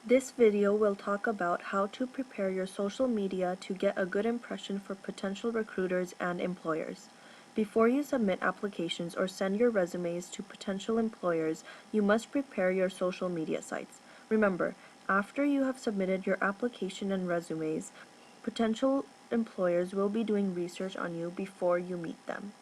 This video will talk about how to prepare your social media to get a good impression for potential recruiters and employers. Before you submit applications or send your resumes to potential employers, you must prepare your social media sites. Remember, after you have submitted your application and resumes, potential employers will be doing research on you before you meet them.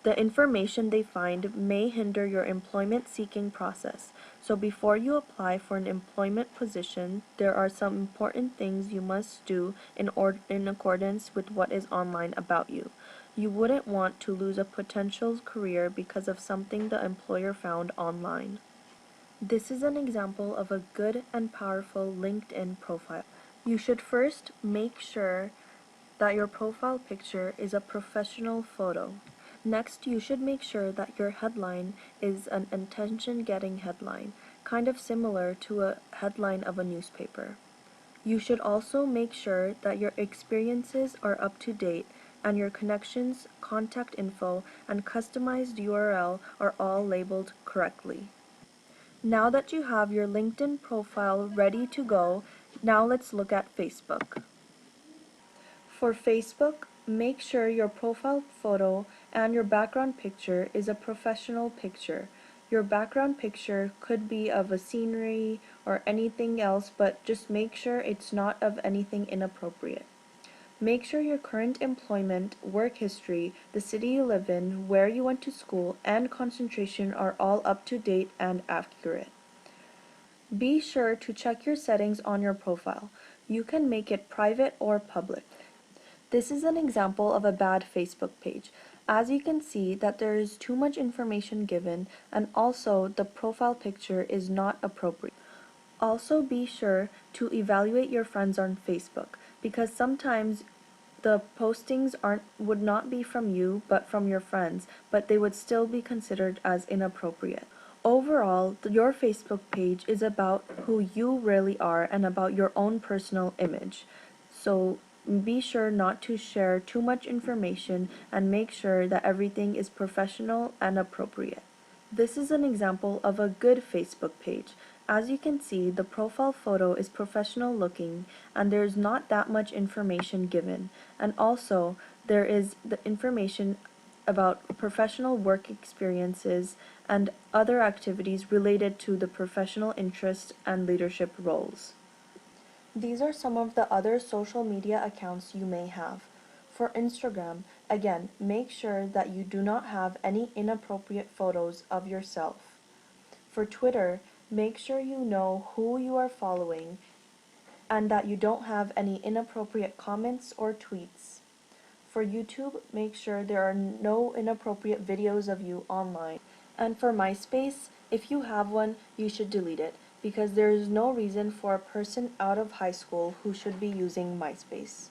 The information they find may hinder your employment-seeking process, so before you apply for an employment position, there are some important things you must do in accordance with what is online about you. You wouldn't want to lose a potential career because of something the employer found online. This is an example of a good and powerful LinkedIn profile. You should first make sure that your profile picture is a professional photo. Next, you should make sure that your headline is an attention-getting headline, kind of similar to a headline of a newspaper. You should also make sure that your experiences are up to date and your connections, contact info, and customized URL are all labeled correctly. Now that you have your LinkedIn profile ready to go, now let's look at Facebook. For Facebook, make sure your profile photo and your background picture is a professional picture. Your background picture could be of a scenery or anything else, but just make sure it's not of anything inappropriate. Make sure your current employment, work history, the city you live in, where you went to school, and concentration are all up to date and accurate. Be sure to check your settings on your profile. You can make it private or public. This is an example of a bad Facebook page. As you can see that there is too much information given, and also the profile picture is not appropriate. Also be sure to evaluate your friends on Facebook, because sometimes the postings would not be from you but from your friends, but they would still be considered as inappropriate. Overall, your Facebook page is about who you really are and about your own personal image. So be sure not to share too much information and make sure that everything is professional and appropriate. This is an example of a good Facebook page. As you can see, the profile photo is professional looking and there is not that much information given. And also, there is the information about professional work experiences and other activities related to the professional interests and leadership roles. These are some of the other social media accounts you may have. For Instagram, again, make sure that you do not have any inappropriate photos of yourself. For Twitter, make sure you know who you are following and that you don't have any inappropriate comments or tweets. For YouTube, make sure there are no inappropriate videos of you online. And for MySpace, if you have one, you should delete it, because there is no reason for a person out of high school who should be using MySpace.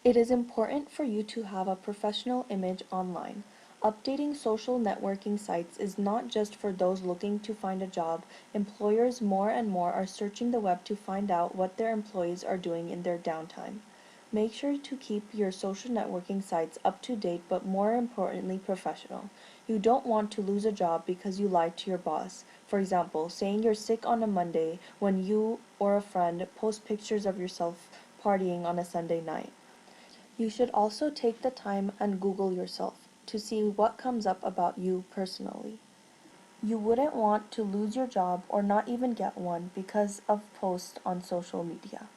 It is important for you to have a professional image online. Updating social networking sites is not just for those looking to find a job. Employers more and more are searching the web to find out what their employees are doing in their downtime. Make sure to keep your social networking sites up to date, but more importantly, professional. You don't want to lose a job because you lied to your boss. For example, saying you're sick on a Monday when you or a friend post pictures of yourself partying on a Sunday night. You should also take the time and Google yourself to see what comes up about you personally. You wouldn't want to lose your job or not even get one because of posts on social media.